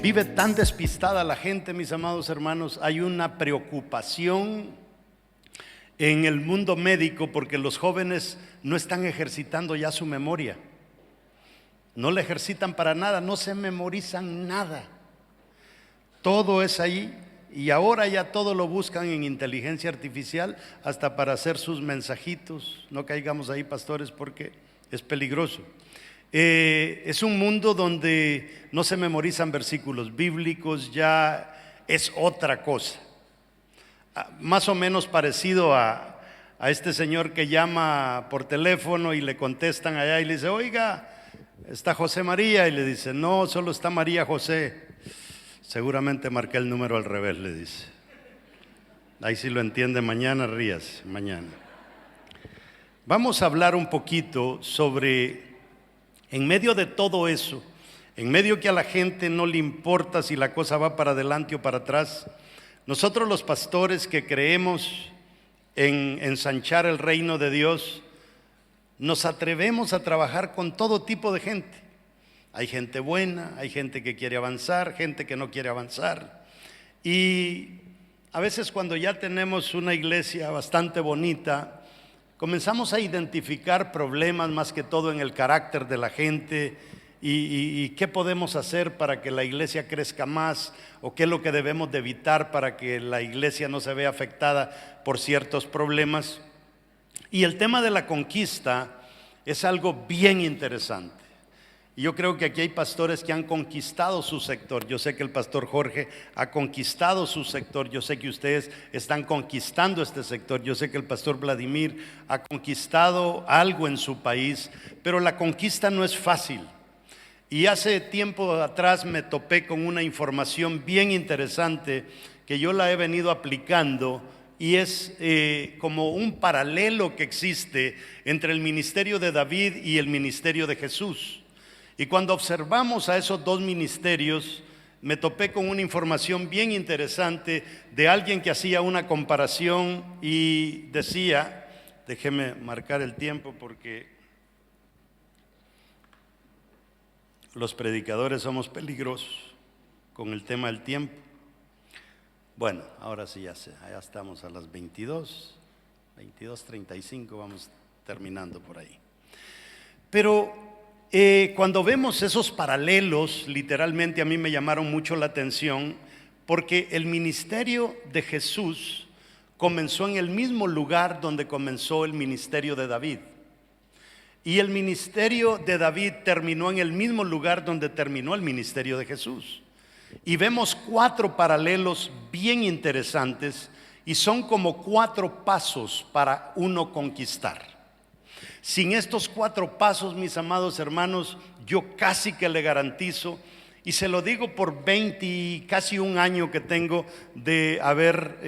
Vive tan despistada la gente, mis amados hermanos. Hay una preocupación en el mundo médico porque los jóvenes no están ejercitando ya su memoria. No la ejercitan para nada, no se memorizan nada. Todo es ahí, y ahora ya todo lo buscan en inteligencia artificial, hasta para hacer sus mensajitos. No caigamos ahí, pastores, porque es peligroso. Es un mundo donde no se memorizan versículos bíblicos, ya es otra cosa. Más o menos parecido a este señor que llama por teléfono y le contestan allá y le dice: oiga, ¿está José María? Y le dice: no, solo está María José. Seguramente marqué el número al revés, le dice. Ahí sí lo entiende, mañana rías, mañana. Vamos a hablar un poquito sobre, en medio de todo eso, en medio que a la gente no le importa si la cosa va para adelante o para atrás, nosotros los pastores que creemos en ensanchar el reino de Dios, nos atrevemos a trabajar con todo tipo de gente. Hay gente buena, hay gente que quiere avanzar, gente que no quiere avanzar. Y a veces cuando ya tenemos una iglesia bastante bonita, comenzamos a identificar problemas más que todo en el carácter de la gente y qué podemos hacer para que la iglesia crezca más, o qué es lo que debemos de evitar para que la iglesia no se vea afectada por ciertos problemas. Y el tema de la conquista es algo bien interesante. Y yo creo que aquí hay pastores que han conquistado su sector. Yo sé que el pastor Jorge ha conquistado su sector. Yo sé que ustedes están conquistando este sector. Yo sé que el pastor Vladimir ha conquistado algo en su país. Pero la conquista no es fácil. Y hace tiempo atrás me topé con una información bien interesante que yo la he venido aplicando. Y es como un paralelo que existe entre el ministerio de David y el ministerio de Jesús. Y cuando observamos a esos dos ministerios, me topé con una información bien interesante de alguien que hacía una comparación y decía, déjeme marcar el tiempo porque los predicadores somos peligrosos con el tema del tiempo. Bueno, ahora sí ya estamos a las 22:35, vamos terminando por ahí. Pero cuando vemos esos paralelos, literalmente a mí me llamaron mucho la atención, porque el ministerio de Jesús comenzó en el mismo lugar donde comenzó el ministerio de David. Y el ministerio de David terminó en el mismo lugar donde terminó el ministerio de Jesús. Y vemos 4 paralelos bien interesantes, y son como 4 pasos para uno conquistar. Sin estos 4 pasos, mis amados hermanos, yo casi que le garantizo, y se lo digo por 20 y casi un año que tengo de haber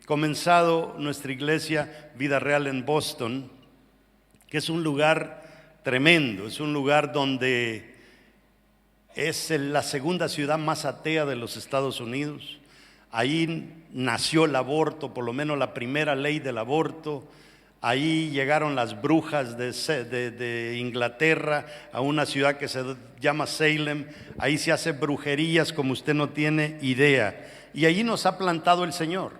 comenzado nuestra iglesia Vida Real en Boston, que es un lugar tremendo, es un lugar donde es la segunda ciudad más atea de los Estados Unidos. Ahí nació el aborto, por lo menos la primera ley del aborto. Ahí llegaron las brujas de Inglaterra a una ciudad que se llama Salem. Ahí se hace brujerías como usted no tiene idea. Y allí nos ha plantado el Señor.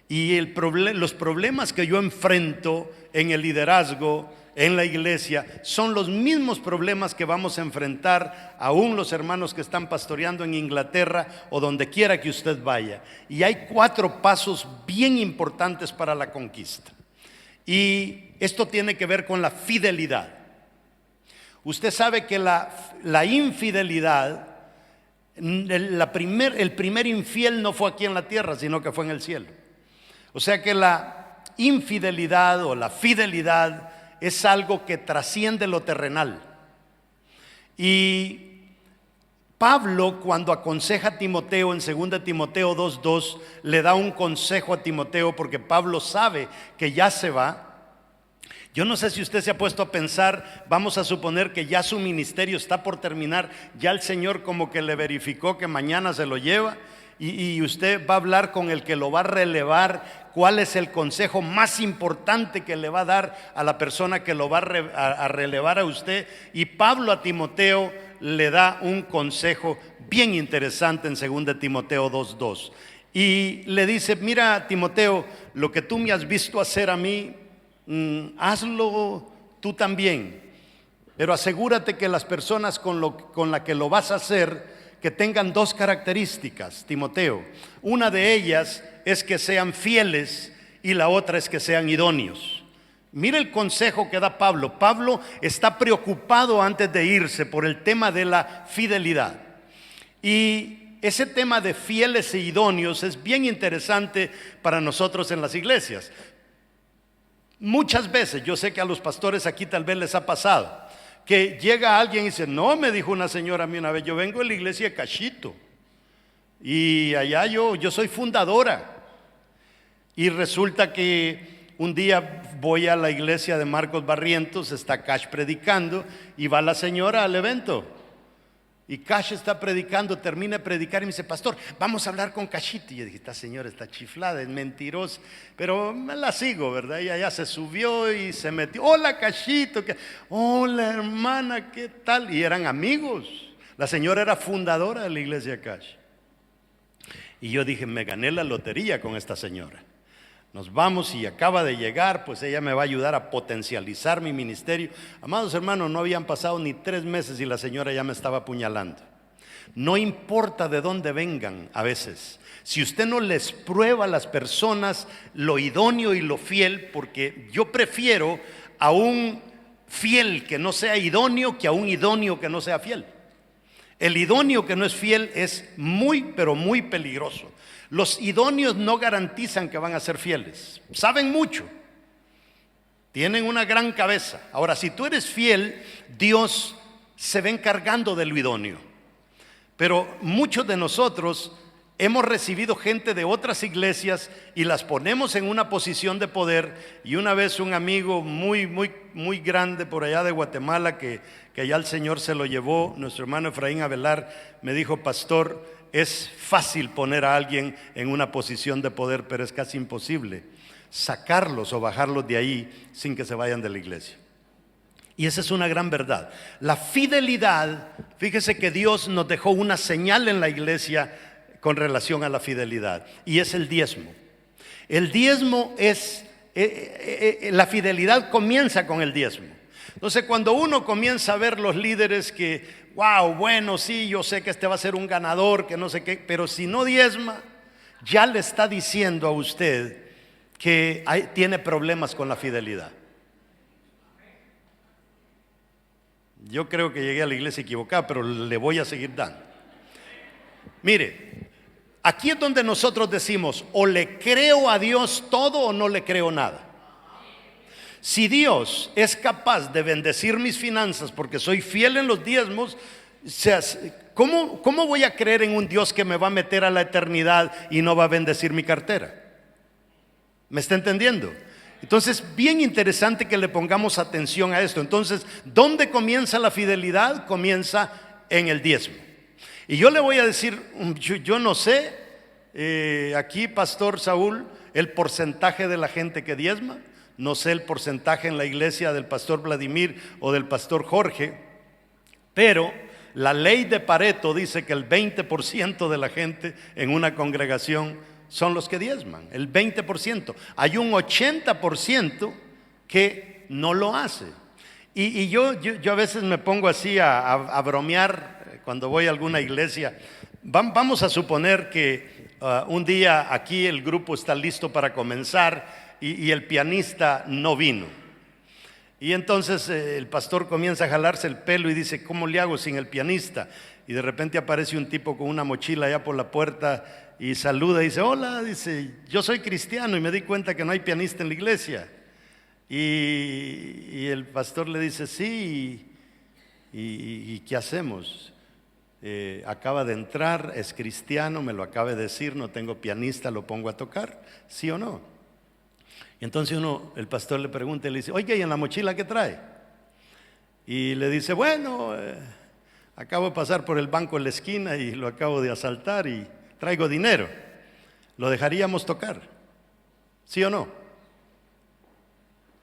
Y los problemas que yo enfrento en el liderazgo, en la iglesia, son los mismos problemas que vamos a enfrentar aún los hermanos que están pastoreando en Inglaterra o donde quiera que usted vaya. Y hay 4 pasos bien importantes para la conquista. Y esto tiene que ver con la fidelidad. Usted sabe que la infidelidad, el primer infiel no fue aquí en la tierra, sino que fue en el cielo. O sea que la infidelidad o la fidelidad es algo que trasciende lo terrenal. Y Pablo, cuando aconseja a Timoteo en 2 Timoteo 2:2, le da un consejo a Timoteo, porque Pablo sabe que ya se va. Yo no sé si usted se ha puesto a pensar, vamos a suponer que ya su ministerio está por terminar, ya el Señor como que le verificó que mañana se lo lleva, y usted va a hablar con el que lo va a relevar cuál es el consejo más importante que le va a dar a la persona que lo va a relevar a usted. Y Pablo a Timoteo le da un consejo bien interesante en 2 Timoteo 2:2. Y le dice: mira, Timoteo, lo que tú me has visto hacer a mí, hazlo tú también. Pero asegúrate que las personas con las que lo vas a hacer, que tengan 2 características, Timoteo. Una de ellas es que sean fieles y la otra es que sean idóneos. Mira el consejo que da Pablo. Pablo está preocupado antes de irse por el tema de la fidelidad. Y ese tema de fieles e idóneos es bien interesante para nosotros en las iglesias. Muchas veces, yo sé que a los pastores aquí tal vez les ha pasado, que llega alguien y dice: no, me dijo una señora a mí una vez, yo vengo de la iglesia de Cachito y allá yo soy fundadora. Y resulta que un día voy a la iglesia de Marcos Barrientos, está Cash predicando y va la señora al evento. Y Cash está predicando, termina de predicar y me dice: pastor, vamos a hablar con Cachito. Y yo dije: esta señora está chiflada, es mentirosa. Pero me la sigo, ¿verdad? Y allá se subió y se metió: hola Cachito, hola hermana, ¿qué tal? Y eran amigos. La señora era fundadora de la iglesia Cash. Y yo dije: me gané la lotería con esta señora. Nos vamos y acaba de llegar, pues ella me va a ayudar a potencializar mi ministerio. Amados hermanos, no habían pasado ni 3 meses y la señora ya me estaba apuñalando. No importa de dónde vengan a veces. Si usted no les prueba a las personas lo idóneo y lo fiel, porque yo prefiero a un fiel que no sea idóneo que a un idóneo que no sea fiel. El idóneo que no es fiel es muy, pero muy peligroso. Los idóneos no garantizan que van a ser fieles. Saben mucho. Tienen una gran cabeza. Ahora, si tú eres fiel, Dios se va encargando de lo idóneo. Pero muchos de nosotros hemos recibido gente de otras iglesias y las ponemos en una posición de poder. Y una vez un amigo muy grande por allá de Guatemala, que ya el Señor se lo llevó, nuestro hermano Efraín Avelar, me dijo: pastor, es fácil poner a alguien en una posición de poder, pero es casi imposible sacarlos o bajarlos de ahí sin que se vayan de la iglesia. Y esa es una gran verdad. La fidelidad, fíjese que Dios nos dejó una señal en la iglesia con relación a la fidelidad, y es el diezmo. El diezmo es, la fidelidad comienza con el diezmo. Entonces, cuando uno comienza a ver los líderes que, wow, bueno, sí, yo sé que este va a ser un ganador, que no sé qué, pero si no diezma, ya le está diciendo a usted que tiene problemas con la fidelidad. Yo creo que llegué a la iglesia equivocada, pero le voy a seguir dando. Mire, aquí es donde nosotros decimos: o le creo a Dios todo o no le creo nada. Si Dios es capaz de bendecir mis finanzas porque soy fiel en los diezmos, ¿cómo voy a creer en un Dios que me va a meter a la eternidad y no va a bendecir mi cartera? ¿Me está entendiendo? Entonces, bien interesante que le pongamos atención a esto. Entonces, ¿dónde comienza la fidelidad? Comienza en el diezmo. Y yo le voy a decir, yo no sé, aquí Pastor Saúl, el porcentaje de la gente que diezma. No sé el porcentaje en la iglesia del pastor Vladimir o del pastor Jorge, pero la ley de Pareto dice que el 20% de la gente en una congregación son los que diezman, el 20%. Hay un 80% que no lo hace. Y yo a veces me pongo así a bromear cuando voy a alguna iglesia. Vamos a suponer que un día aquí el grupo está listo para comenzar y el pianista no vino. Y entonces el pastor comienza a jalarse el pelo y dice: ¿cómo le hago sin el pianista? Y de repente aparece un tipo con una mochila allá por la puerta y saluda y dice: hola, dice, yo soy cristiano y me di cuenta que no hay pianista en la iglesia. Y el pastor le dice: sí, ¿y qué hacemos? Acaba de entrar, es cristiano, me lo acaba de decir, no tengo pianista, lo pongo a tocar, ¿sí o no? Y entonces el pastor le pregunta y le dice: oye, ¿y en la mochila qué trae? Y le dice: bueno, acabo de pasar por el banco en la esquina y lo acabo de asaltar y traigo dinero. ¿Lo dejaríamos tocar? ¿Sí o no?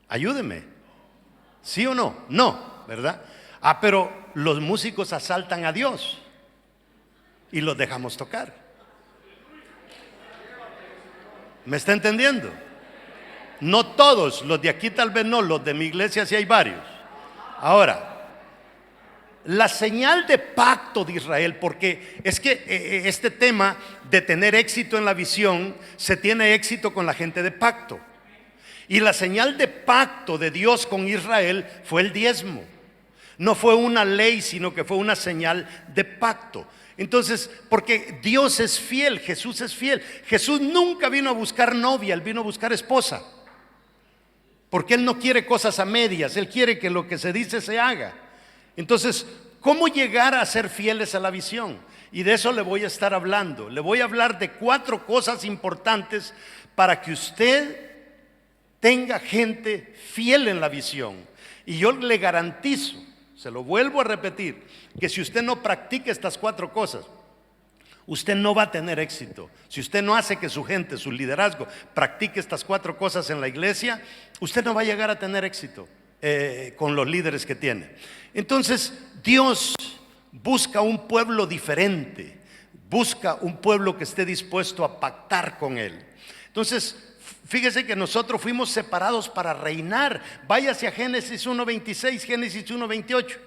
Ayúdeme. ¿Sí o no? No, ¿verdad? Pero los músicos asaltan a Dios y los dejamos tocar. ¿Me está entendiendo? No todos, los de aquí tal vez no, los de mi iglesia sí hay varios. Ahora, la señal de pacto de Israel, porque es que este tema de tener éxito en la visión, se tiene éxito con la gente de pacto. Y la señal de pacto de Dios con Israel fue el diezmo. No fue una ley, sino que fue una señal de pacto. Entonces, porque Dios es fiel, Jesús es fiel. Jesús nunca vino a buscar novia, Él vino a buscar esposa. Porque Él no quiere cosas a medias, Él quiere que lo que se dice se haga. Entonces, ¿cómo llegar a ser fieles a la visión? Y de eso le voy a estar hablando. Le voy a hablar de 4 cosas importantes para que usted tenga gente fiel en la visión. Y yo le garantizo, se lo vuelvo a repetir, que si usted no practica estas 4 cosas, usted no va a tener éxito. Si usted no hace que su gente, su liderazgo, practique estas 4 cosas en la iglesia, usted no va a llegar a tener éxito con los líderes que tiene. Entonces, Dios busca un pueblo diferente, busca un pueblo que esté dispuesto a pactar con Él. Entonces, fíjese que nosotros fuimos separados para reinar. Váyase a Génesis 1:26, Génesis 1:28.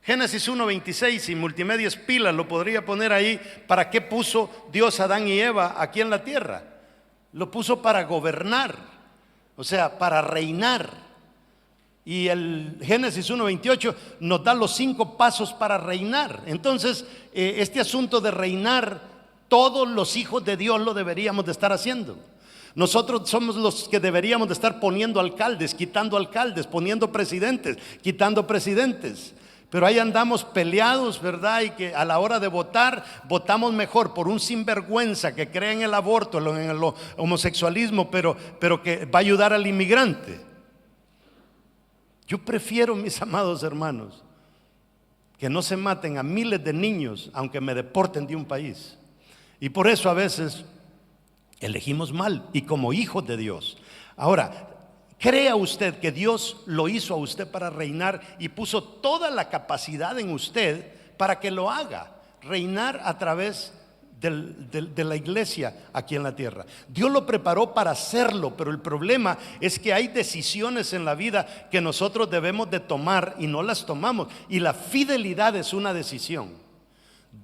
Génesis 1:26, y Multimedias Pilas lo podría poner ahí. ¿Para qué puso Dios a Adán y Eva aquí en la tierra? Lo puso para gobernar, o sea, para reinar. Y el Génesis 1:28 nos da los 5 pasos para reinar. Entonces, este asunto de reinar, todos los hijos de Dios lo deberíamos de estar haciendo. Nosotros somos los que deberíamos de estar poniendo alcaldes, quitando alcaldes, poniendo presidentes, quitando presidentes. Pero ahí andamos peleados, ¿verdad? Y que a la hora de votar, votamos mejor por un sinvergüenza que cree en el aborto, en el homosexualismo, pero que va a ayudar al inmigrante. Yo prefiero, mis amados hermanos, que no se maten a miles de niños, aunque me deporten de un país. Y por eso a veces elegimos mal, y como hijos de Dios. Ahora, crea usted que Dios lo hizo a usted para reinar y puso toda la capacidad en usted para que lo haga, reinar a través de la iglesia aquí en la tierra. Dios lo preparó para hacerlo, pero el problema es que hay decisiones en la vida que nosotros debemos de tomar y no las tomamos, y la fidelidad es una decisión.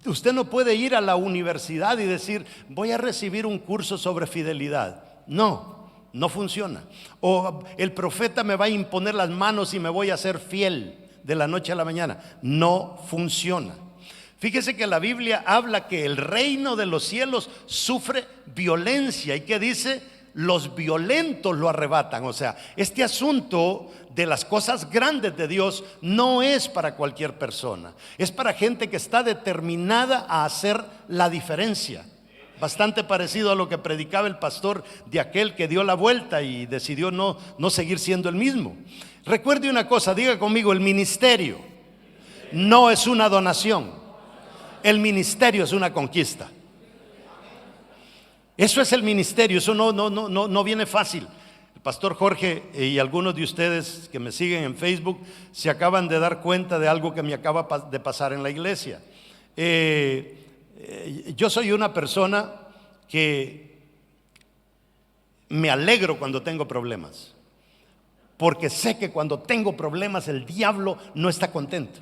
Usted no puede ir a la universidad y decir: voy a recibir un curso sobre fidelidad. No funciona. O el profeta me va a imponer las manos y me voy a ser fiel de la noche a la mañana. No funciona. Fíjese que la Biblia habla que el reino de los cielos sufre violencia. ¿Y qué dice? Los violentos lo arrebatan. O sea, este asunto de las cosas grandes de Dios no es para cualquier persona. Es para gente que está determinada a hacer la diferencia. Bastante parecido a lo que predicaba el pastor de aquel que dio la vuelta y decidió no seguir siendo el mismo. Recuerde una cosa, diga conmigo: el ministerio no es una donación. El ministerio es una conquista. Eso es el ministerio. Eso no viene fácil. El pastor Jorge y algunos de ustedes que me siguen en Facebook se acaban de dar cuenta de algo que me acaba de pasar en la iglesia. Yo soy una persona que me alegro cuando tengo problemas, porque sé que cuando tengo problemas el diablo no está contento.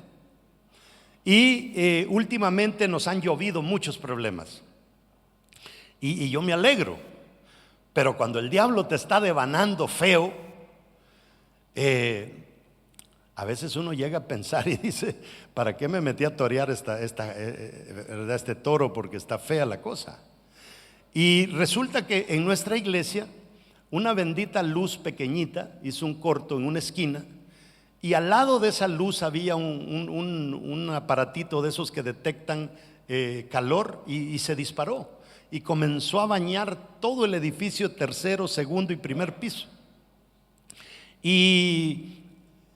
Y últimamente nos han llovido muchos problemas, y yo me alegro. Pero cuando el diablo te está devanando feo, a veces uno llega a pensar y dice: ¿para qué me metí a torear este toro? Porque está fea la cosa. Y resulta que en nuestra iglesia una bendita luz pequeñita hizo un corto en una esquina, y al lado de esa luz había un aparatito de esos que detectan calor, y se disparó y comenzó a bañar todo el edificio, tercero, segundo y primer piso. Y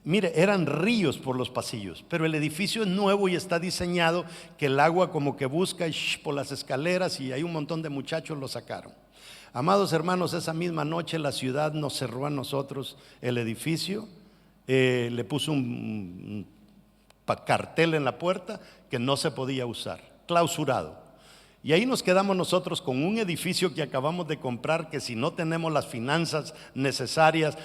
mire, eran ríos por los pasillos, pero el edificio es nuevo y está diseñado que el agua como que busca por las escaleras, y hay un montón de muchachos lo sacaron. Amados hermanos, esa misma noche la ciudad nos cerró a nosotros el edificio, le puso un cartel en la puerta que no se podía usar, clausurado. Y ahí nos quedamos nosotros con un edificio que acabamos de comprar, que si no tenemos las finanzas necesarias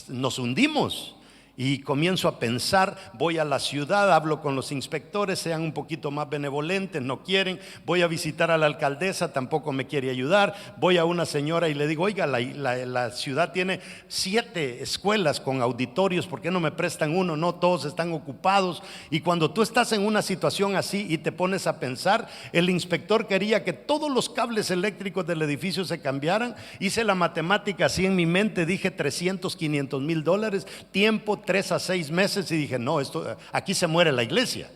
nos hundimos. Y comienzo a pensar, voy a la ciudad, hablo con los inspectores, sean un poquito más benevolentes, no quieren. Voy a visitar a la alcaldesa, tampoco me quiere ayudar. Voy a una señora y le digo, oiga, la ciudad tiene 7 escuelas con auditorios, ¿por qué no me prestan uno? No, todos están ocupados. Y cuando tú estás en una situación así y te pones a pensar, el inspector quería que todos los cables eléctricos del edificio se cambiaran. Hice la matemática así en mi mente, dije 300, 500 mil dólares, tiempo 3 a 6 meses, y dije, no, aquí se muere la iglesia.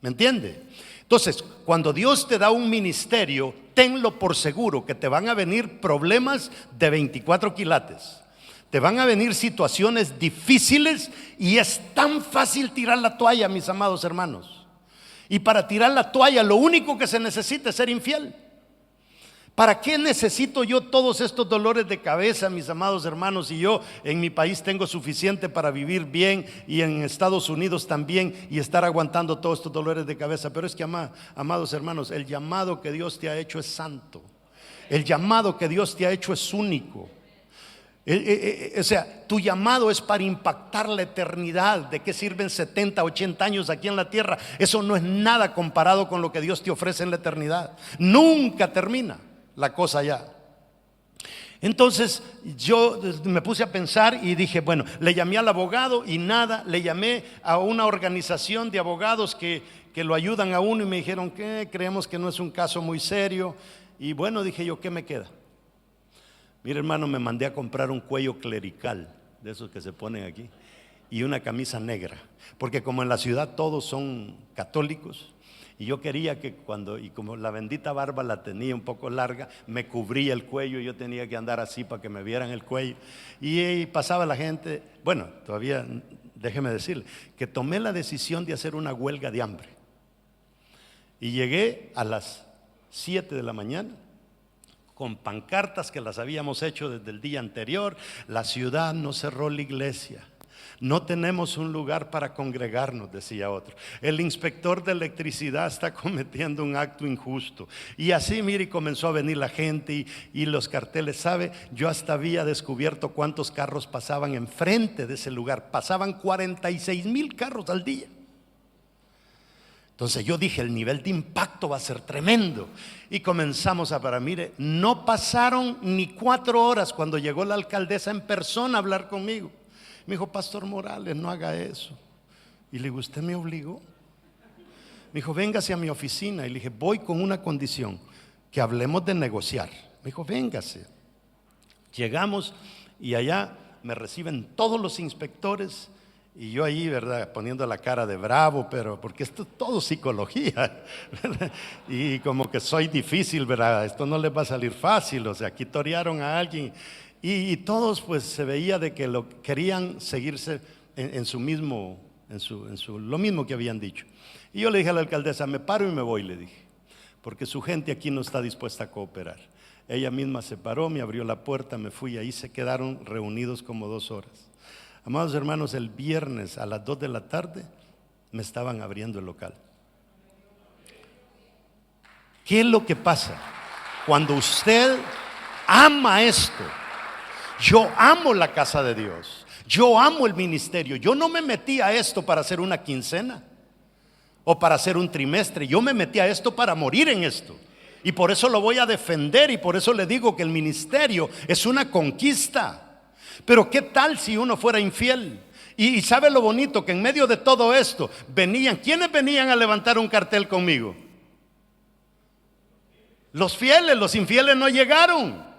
¿Me entiende? Entonces, cuando Dios te da un ministerio, tenlo por seguro que te van a venir problemas de 24 quilates. Te van a venir situaciones difíciles y es tan fácil tirar la toalla, mis amados hermanos. Y para tirar la toalla, lo único que se necesita es ser infiel. ¿Para qué necesito yo todos estos dolores de cabeza, mis amados hermanos? Y yo en mi país tengo suficiente para vivir bien, y en Estados Unidos también, y estar aguantando todos estos dolores de cabeza. Pero es que, amados hermanos, el llamado que Dios te ha hecho es santo. El llamado que Dios te ha hecho es único. O sea, tu llamado es para impactar la eternidad. ¿De qué sirven 70, 80 años aquí en la tierra? Eso no es nada comparado con lo que Dios te ofrece en la eternidad. Nunca termina la cosa ya. Entonces yo me puse a pensar y dije, bueno, le llamé al abogado y nada. Le llamé a una organización de abogados que lo ayudan a uno, y me dijeron que creemos que no es un caso muy serio. Y bueno, dije yo, ¿qué me queda? Mire, hermano, me mandé a comprar un cuello clerical, de esos que se ponen aquí, y una camisa negra, porque como en la ciudad todos son católicos, y yo quería que y como la bendita barba la tenía un poco larga, me cubría el cuello, y yo tenía que andar así para que me vieran el cuello. Y pasaba la gente. Bueno, todavía déjeme decirle que tomé la decisión de hacer una huelga de hambre. Y llegué a las 7 de la mañana con pancartas que las habíamos hecho desde el día anterior. La ciudad no cerró la iglesia. No tenemos un lugar para congregarnos, decía otro. El inspector de electricidad está cometiendo un acto injusto. Y así, mire, comenzó a venir la gente y los carteles. ¿Sabe? Yo hasta había descubierto cuántos carros pasaban enfrente de ese lugar. Pasaban 46,000 carros al día. Entonces yo dije, el nivel de impacto va a ser tremendo. Y comenzamos mire, no pasaron ni 4 horas cuando llegó la alcaldesa en persona a hablar conmigo. Me dijo, Pastor Morales, no haga eso. Y le digo, ¿usted me obligó? Me dijo, véngase a mi oficina. Y le dije, voy con una condición, que hablemos de negociar. Me dijo, véngase. Llegamos y allá me reciben todos los inspectores. Y yo ahí, ¿verdad?, poniendo la cara de bravo, pero porque esto es todo psicología, ¿verdad? Y como que soy difícil, ¿verdad? Esto no les va a salir fácil. O sea, aquí torearon a alguien. Y todos pues se veía de que querían seguirse en su mismo, lo mismo que habían dicho. Y yo le dije a la alcaldesa, me paro y me voy, le dije, porque su gente aquí no está dispuesta a cooperar. Ella misma se paró, me abrió la puerta, me fui, ahí se quedaron reunidos como 2 horas. Amados hermanos, el viernes a las 2 de la tarde me estaban abriendo el local. ¿Qué es lo que pasa? Cuando usted ama esto. Yo amo la casa de Dios, yo amo el ministerio. Yo no me metí a esto para hacer una quincena o para hacer un trimestre. Yo me metí a esto para morir en esto. Y por eso lo voy a defender, y por eso le digo que el ministerio es una conquista. Pero ¿qué tal si uno fuera infiel? Y ¿sabe lo bonito? Que en medio de todo esto ¿quiénes venían a levantar un cartel conmigo? Los fieles. Los infieles no llegaron.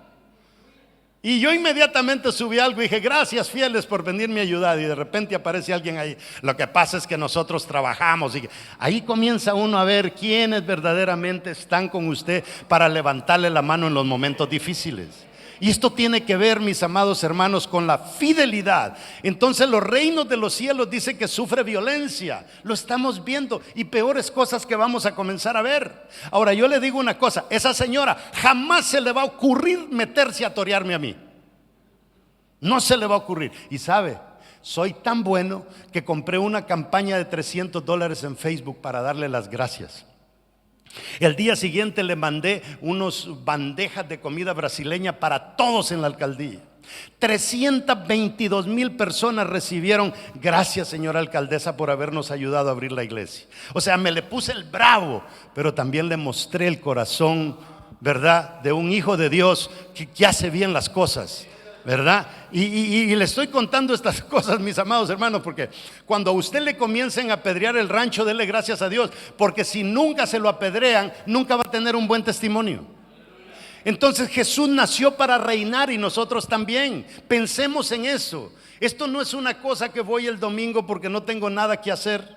Y yo inmediatamente subí algo y dije, gracias fieles por venirme a ayudar. Y de repente aparece alguien ahí. Lo que pasa es que nosotros trabajamos. Y ahí comienza uno a ver quiénes verdaderamente están con usted para levantarle la mano en los momentos difíciles. Y esto tiene que ver, mis amados hermanos, con la fidelidad. Entonces los reinos de los cielos dice que sufre violencia. Lo estamos viendo, y peores cosas que vamos a comenzar a ver. Ahora yo le digo una cosa: esa señora jamás se le va a ocurrir meterse a torearme a mí. No se le va a ocurrir. Y sabe, soy tan bueno que compré una campaña de $300 en Facebook para darle las gracias. El día siguiente le mandé unas bandejas de comida brasileña para todos en la alcaldía. 322,000 personas recibieron: gracias, señora alcaldesa, por habernos ayudado a abrir la iglesia. O sea, me le puse el bravo, pero también le mostré el corazón, ¿verdad?, de un hijo de Dios que hace bien las cosas, ¿verdad? Y le estoy contando estas cosas, mis amados hermanos, porque cuando a usted le comiencen a apedrear el rancho, dele gracias a Dios, porque si nunca se lo apedrean, nunca va a tener un buen testimonio. Entonces Jesús nació para reinar, y nosotros también. Pensemos en eso. Esto no es una cosa que voy el domingo porque no tengo nada que hacer.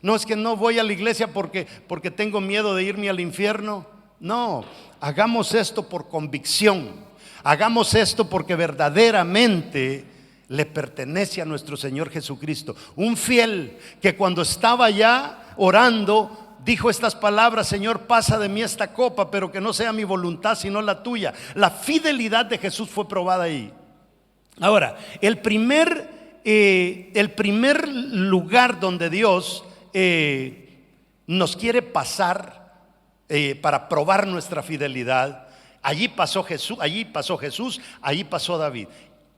No es que no voy a la iglesia porque tengo miedo de irme al infierno. No, hagamos esto por convicción. Hagamos esto porque verdaderamente le pertenece a nuestro Señor Jesucristo. Un fiel que cuando estaba allá orando dijo estas palabras: Señor, pasa de mí esta copa, pero que no sea mi voluntad sino la tuya. La fidelidad de Jesús fue probada ahí. Ahora, el primer lugar donde Dios nos quiere pasar para probar nuestra fidelidad, allí pasó Jesús, allí pasó David.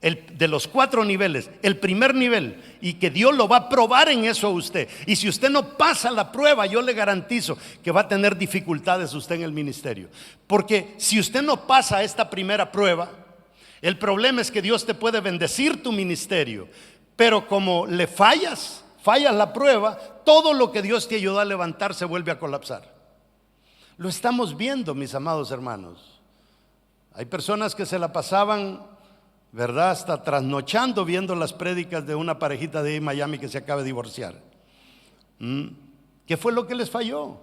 De los 4 niveles, el primer nivel, y que Dios lo va a probar en eso a usted. Y si usted no pasa la prueba, yo le garantizo que va a tener dificultades usted en el ministerio. Porque si usted no pasa esta primera prueba, el problema es que Dios te puede bendecir tu ministerio, pero como le fallas la prueba, todo lo que Dios te ayudó a levantar se vuelve a colapsar. Lo estamos viendo, mis amados hermanos. Hay personas que se la pasaban, ¿verdad?, hasta trasnochando viendo las prédicas de una parejita de Miami que se acaba de divorciar. ¿Qué fue lo que les falló?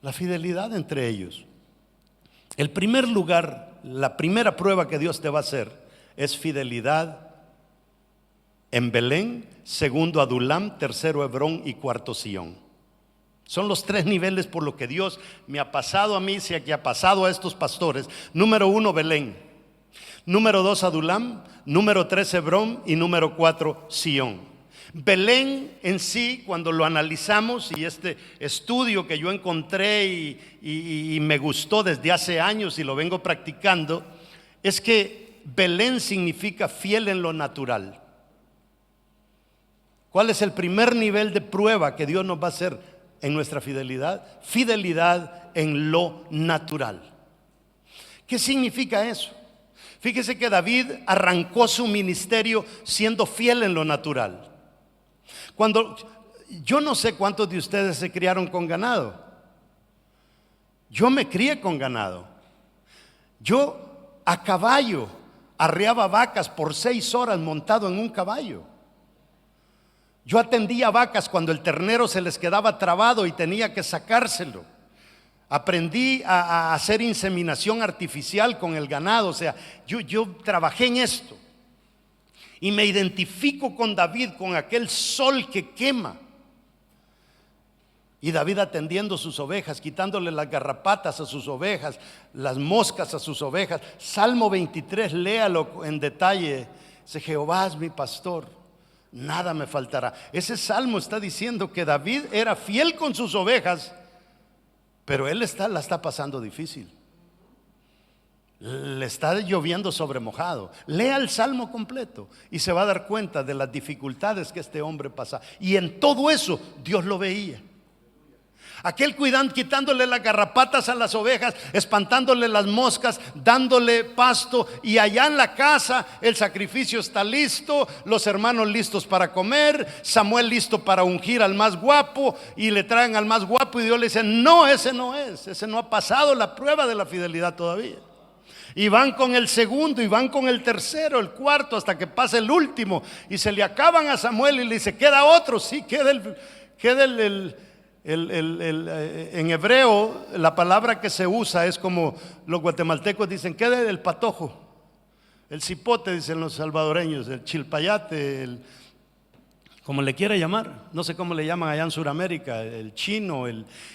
La fidelidad entre ellos. El primer lugar, la primera prueba que Dios te va a hacer es fidelidad en Belén, segundo Adulam, tercero Hebrón y cuarto Sión. Son los 3 niveles por lo que Dios me ha pasado a mí, si que ha pasado a estos pastores. Número 1, Belén. Número 2, Adulam. Número 3, Hebrón. Y número 4, Sión. Belén en sí, cuando lo analizamos, y este estudio que yo encontré y me gustó desde hace años y lo vengo practicando, es que Belén significa fiel en lo natural. ¿Cuál es el primer nivel de prueba que Dios nos va a hacer en nuestra fidelidad? Fidelidad en lo natural. ¿Qué significa eso? Fíjese que David arrancó su ministerio siendo fiel en lo natural. Yo no sé cuántos de ustedes se criaron con ganado. Yo me crié con ganado. Yo a caballo arreaba vacas por 6 horas montado en un caballo. Yo atendía vacas cuando el ternero se les quedaba trabado y tenía que sacárselo. Aprendí a hacer inseminación artificial con el ganado. O sea, yo trabajé en esto. Y me identifico con David, con aquel sol que quema. Y David atendiendo sus ovejas, quitándole las garrapatas a sus ovejas, las moscas a sus ovejas. Salmo 23, léalo en detalle. Dice: Jehová es mi pastor, nada me faltará. Ese salmo está diciendo que David era fiel con sus ovejas, pero él la está pasando difícil. Le está lloviendo sobre mojado. Lea el salmo completo y se va a dar cuenta de las dificultades que este hombre pasa. Y en todo eso Dios lo veía. Aquel quitándole las garrapatas a las ovejas, espantándole las moscas, dándole pasto, y allá en la casa el sacrificio está listo, los hermanos listos para comer, Samuel listo para ungir al más guapo, y le traen al más guapo y Dios le dice: no, ese no ha pasado la prueba de la fidelidad todavía. Y van con el segundo, y van con el tercero, el cuarto, hasta que pasa el último, y se le acaban a Samuel y le dice: queda otro, sí, queda En hebreo la palabra que se usa es como los guatemaltecos dicen, ¿qué del patojo? El cipote, dicen los salvadoreños, el chilpayate, como le quiera llamar, no sé cómo le llaman allá en Sudamérica, el chino,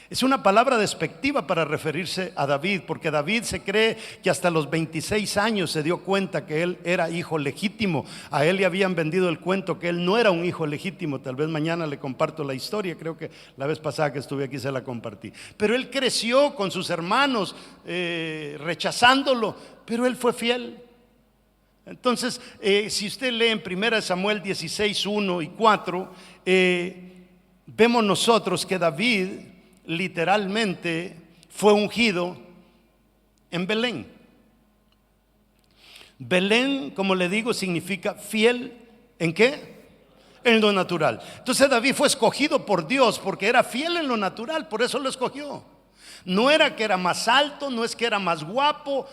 es una palabra despectiva para referirse a David, porque David se cree que hasta los 26 años se dio cuenta que él era hijo legítimo. A él le habían vendido el cuento que él no era un hijo legítimo. Tal vez mañana le comparto la historia, creo que la vez pasada que estuve aquí se la compartí. Pero él creció con sus hermanos rechazándolo, pero él fue fiel. Entonces, si usted lee en 1 Samuel 16, 1 y 4, vemos nosotros que David literalmente fue ungido en Belén. Belén, como le digo, significa fiel ¿en qué? En lo natural. Entonces David fue escogido por Dios porque era fiel en lo natural, por eso lo escogió. No era que era más alto, no es que era más guapo,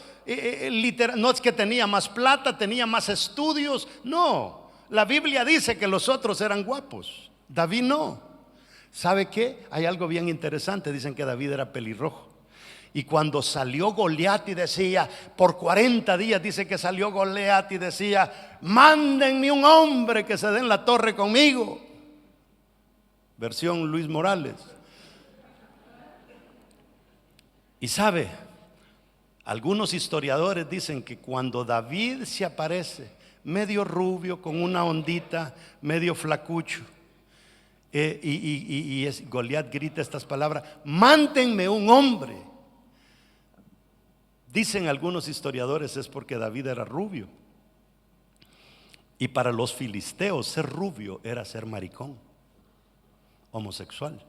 no es que tenía más plata, tenía más estudios. No, la Biblia dice que los otros eran guapos, David no. ¿Sabe qué? Hay algo bien interesante, dicen que David era pelirrojo. Y cuando salió Goliat y decía, por 40 días dice que salió Goliat y decía, mándenme un hombre que se dé en la torre conmigo. Versión Luis Morales. Y sabe, algunos historiadores dicen que cuando David se aparece, medio rubio, con una ondita, medio flacucho, Goliat grita estas palabras, mándenme un hombre. Dicen algunos historiadores es porque David era rubio. Y para los filisteos ser rubio era ser maricón, homosexual.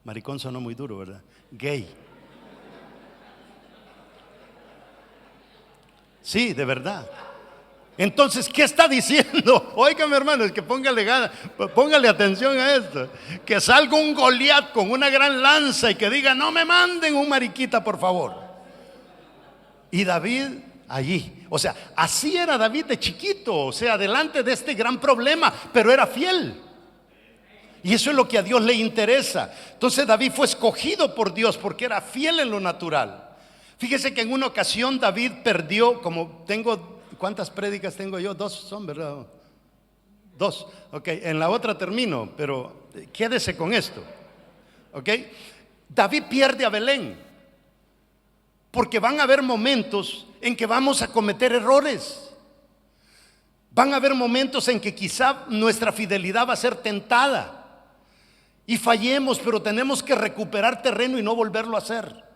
Maricón sonó muy duro, ¿verdad? Gay. Sí, de verdad. Entonces, ¿qué está diciendo? Óigame, hermano, es que póngale atención a esto. Que salga un Goliat con una gran lanza y que diga, no me manden un mariquita, por favor. Y David allí, o sea, así era David de chiquito, o sea, delante de este gran problema, pero era fiel. Y eso es lo que a Dios le interesa. Entonces David fue escogido por Dios porque era fiel en lo natural. Fíjese que en una ocasión David perdió, como ¿cuántas prédicas tengo yo? 2 son, ¿verdad? 2, ok, en la otra termino, pero quédese con esto, ok. David pierde a Belén, porque van a haber momentos en que vamos a cometer errores. Van a haber momentos en que quizá nuestra fidelidad va a ser tentada y fallemos, pero tenemos que recuperar terreno y no volverlo a hacer.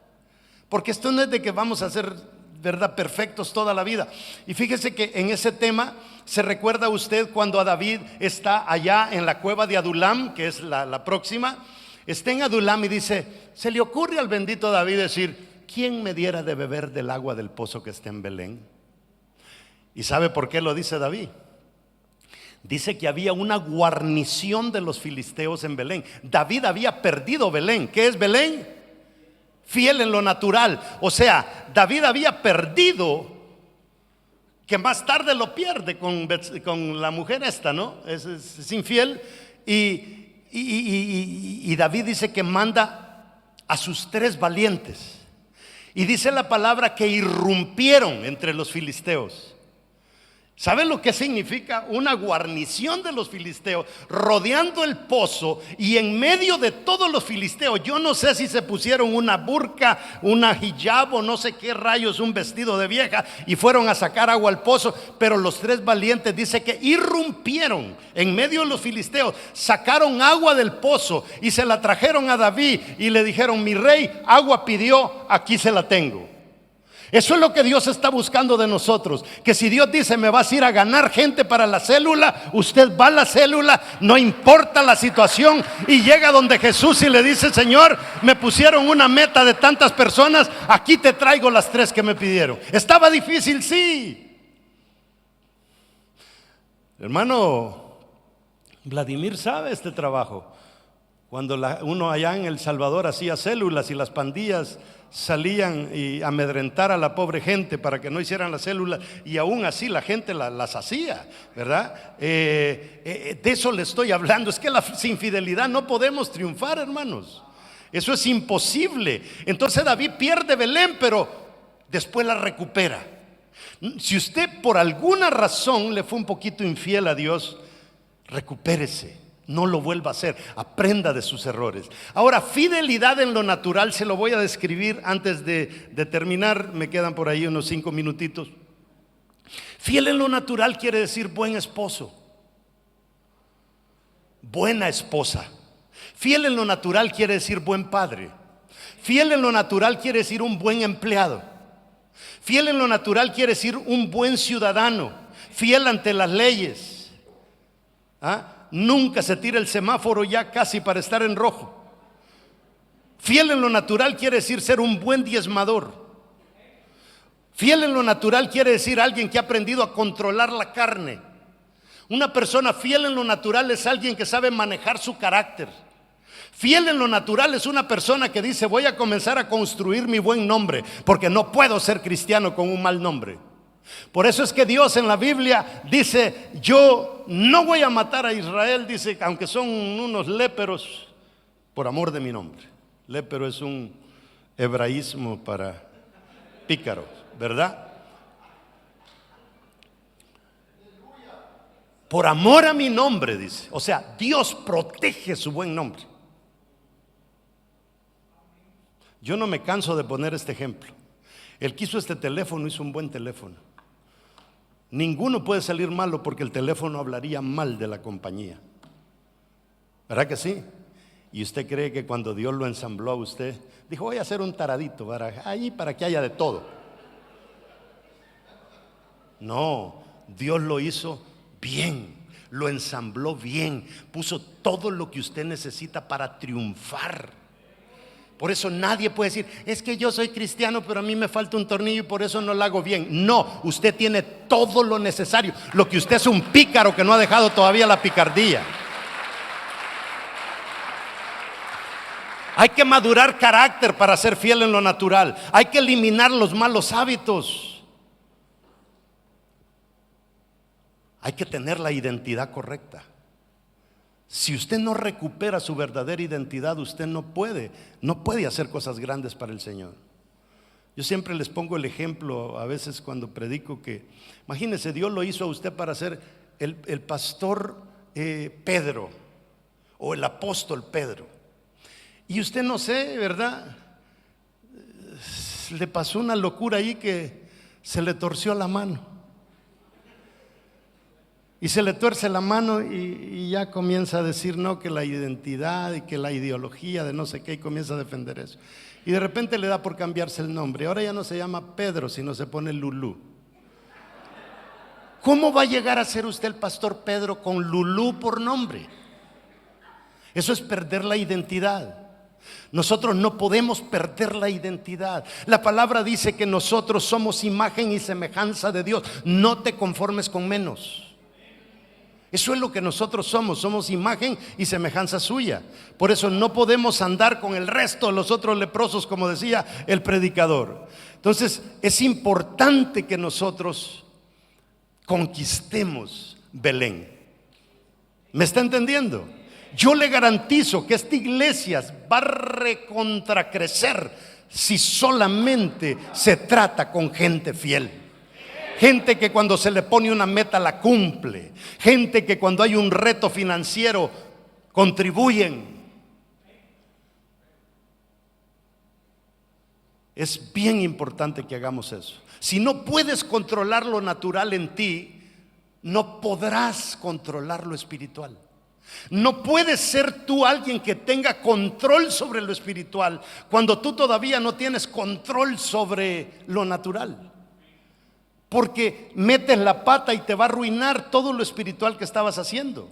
Porque esto no es de que vamos a ser, ¿verdad?, perfectos toda la vida. Y fíjese que en ese tema se recuerda usted cuando a David está allá en la cueva de Adulam, que es la próxima. Está en Adulam y dice, se le ocurre al bendito David decir, ¿quién me diera de beber del agua del pozo que está en Belén? ¿Y sabe por qué lo dice David? Dice que había una guarnición de los filisteos en Belén. David había perdido Belén. ¿Qué es Belén? Fiel en lo natural. O sea, David había perdido, que más tarde lo pierde con la mujer esta, ¿no? Es infiel. Y David dice que manda a sus 3 valientes. Y dice la palabra que irrumpieron entre los filisteos. ¿Saben lo que significa? Una guarnición de los filisteos rodeando el pozo y en medio de todos los filisteos. Yo no sé si se pusieron una burka, una hijab o no sé qué rayos, un vestido de vieja y fueron a sacar agua al pozo. Pero los 3 valientes dice que irrumpieron en medio de los filisteos, sacaron agua del pozo y se la trajeron a David y le dijeron, mi rey, agua pidió, aquí se la tengo. Eso es lo que Dios está buscando de nosotros. Que si Dios dice, me vas a ir a ganar gente para la célula, usted va a la célula, no importa la situación, y llega donde Jesús y le dice, Señor, me pusieron una meta de tantas personas, aquí te traigo las 3 que me pidieron. Estaba difícil, sí. Hermano Vladimir sabe este trabajo. Cuando uno allá en El Salvador hacía células y las pandillas salían y amedrentar a la pobre gente para que no hicieran las células, y aún así la gente las hacía, ¿verdad? De eso le estoy hablando. Es que sin fidelidad no podemos triunfar, hermanos. Eso es imposible. Entonces David pierde Belén, pero después la recupera. Si usted por alguna razón le fue un poquito infiel a Dios, recupérese, no lo vuelva a hacer, aprenda de sus errores. Ahora, fidelidad en lo natural se lo voy a describir antes de terminar, me quedan por ahí unos 5 minutitos. Fiel en lo natural quiere decir buen esposo, buena esposa. Fiel en lo natural quiere decir buen padre. Fiel en lo natural quiere decir un buen empleado. Fiel en lo natural quiere decir un buen ciudadano, fiel ante las leyes. Nunca se tira el semáforo ya casi para estar en rojo. Fiel en lo natural quiere decir ser un buen diezmador. Fiel en lo natural quiere decir alguien que ha aprendido a controlar la carne. Una persona fiel en lo natural es alguien que sabe manejar su carácter. Fiel en lo natural es una persona que dice: voy a comenzar a construir mi buen nombre, porque no puedo ser cristiano con un mal nombre. Por eso es que Dios en la Biblia dice: yo no voy a matar a Israel, dice, aunque son unos léperos, por amor de mi nombre. Lépero es un hebraísmo para pícaros, ¿verdad? Por amor a mi nombre, dice. O sea, Dios protege su buen nombre. Yo no me canso de poner este ejemplo. El que hizo este teléfono hizo un buen teléfono. Ninguno puede salir malo porque el teléfono hablaría mal de la compañía. ¿Verdad que sí? Y usted cree que cuando Dios lo ensambló a usted, dijo: voy a hacer un taradito para que haya de todo. No, Dios lo hizo bien, lo ensambló bien, puso todo lo que usted necesita para triunfar. Por eso nadie puede decir: es que yo soy cristiano, pero a mí me falta un tornillo y por eso no lo hago bien. No, usted tiene todo lo necesario. Lo que usted es un pícaro que no ha dejado todavía la picardía. Hay que madurar carácter para ser fiel en lo natural. Hay que eliminar los malos hábitos. Hay que tener la identidad correcta. Si usted no recupera su verdadera identidad, usted no puede hacer cosas grandes para el Señor. Yo siempre les pongo el ejemplo a veces cuando predico que, imagínense, Dios lo hizo a usted para ser el pastor Pedro o el apóstol Pedro. Y usted, no sé, ¿verdad? Le pasó una locura ahí que se le torció la mano. Y se le tuerce la mano y ya comienza a decir no, que la identidad y que la ideología de no sé qué, y comienza a defender eso. Y de repente le da por cambiarse el nombre. Ahora ya no se llama Pedro, sino se pone Lulú. ¿Cómo va a llegar a ser usted el pastor Pedro con Lulú por nombre? Eso es perder la identidad. Nosotros no podemos perder la identidad. La palabra dice que nosotros somos imagen y semejanza de Dios. No te conformes con menos. Eso es lo que nosotros somos imagen y semejanza suya. Por eso no podemos andar con el resto de los otros leprosos, como decía el predicador. Entonces es importante que nosotros conquistemos Belén. ¿Me está entendiendo? Yo le garantizo que esta iglesia va a recontracrecer si solamente se trata con gente fiel. Gente que cuando se le pone una meta la cumple. Gente que cuando hay un reto financiero contribuyen. Es bien importante que hagamos eso. Si no puedes controlar lo natural en ti, no podrás controlar lo espiritual. No puedes ser tú alguien que tenga control sobre lo espiritual cuando tú todavía no tienes control sobre lo natural. Porque metes la pata y te va a arruinar todo lo espiritual que estabas haciendo.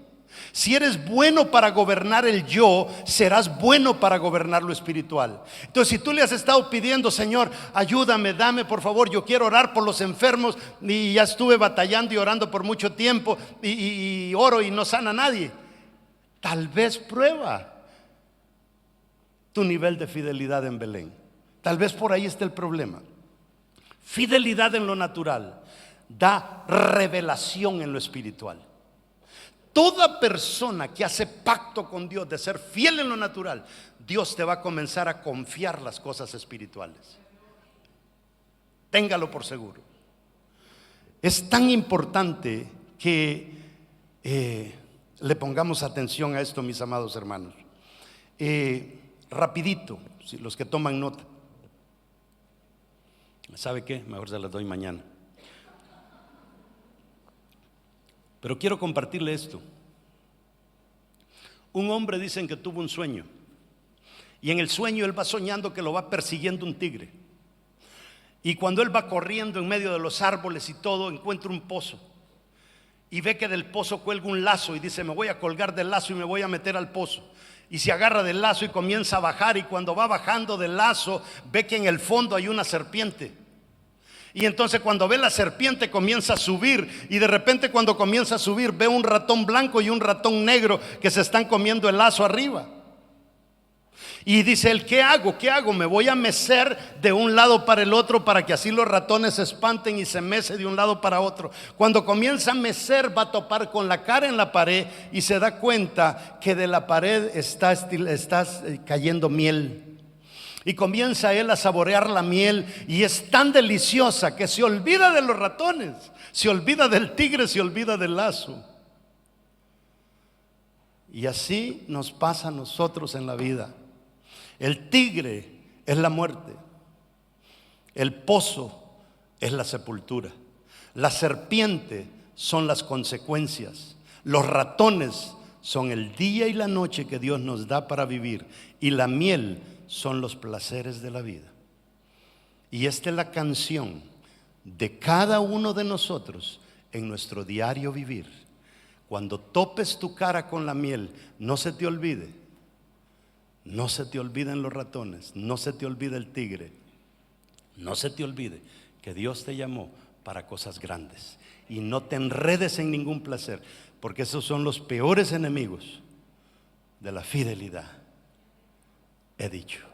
Si eres bueno para gobernar el yo, serás bueno para gobernar lo espiritual. Entonces, si tú le has estado pidiendo: Señor, ayúdame, dame por favor, yo quiero orar por los enfermos, y ya estuve batallando y orando por mucho tiempo, y oro y no sana a nadie, tal vez prueba tu nivel de fidelidad en Belén. Tal vez por ahí está el problema. Fidelidad en lo natural da revelación en lo espiritual. Toda persona que hace pacto con Dios de ser fiel en lo natural, Dios te va a comenzar a confiar las cosas espirituales. Téngalo por seguro. Es tan importante que le pongamos atención a esto, mis amados hermanos. Rapidito, si los que toman nota. ¿Sabe qué? Mejor se las doy mañana. Pero quiero compartirle esto. Un hombre dicen que tuvo un sueño, y en el sueño él va soñando que lo va persiguiendo un tigre. Y cuando él va corriendo en medio de los árboles y todo, encuentra un pozo. Y ve que del pozo cuelga un lazo y dice: me voy a colgar del lazo y me voy a meter al pozo. Y se agarra del lazo y comienza a bajar, y cuando va bajando del lazo ve que en el fondo hay una serpiente. Y entonces cuando ve la serpiente comienza a subir, y de repente cuando comienza a subir ve un ratón blanco y un ratón negro que se están comiendo el lazo arriba. Y dice él: ¿qué hago? ¿Qué hago? Me voy a mecer de un lado para el otro para que así los ratones se espanten y se mece de un lado para otro. Cuando comienza a mecer va a topar con la cara en la pared y se da cuenta que de la pared está cayendo miel. Y comienza él a saborear la miel, y es tan deliciosa que se olvida de los ratones, se olvida del tigre, se olvida del lazo. Y así nos pasa a nosotros en la vida. El tigre es la muerte, el pozo es la sepultura, la serpiente son las consecuencias, los ratones son el día y la noche que Dios nos da para vivir, y la miel son los placeres de la vida. Y esta es la canción de cada uno de nosotros en nuestro diario vivir. Cuando topes tu cara con la miel, no se te olvide. No se te olviden los ratones, no se te olvide el tigre, no se te olvide que Dios te llamó para cosas grandes. Y no te enredes en ningún placer, porque esos son los peores enemigos de la fidelidad. He dicho.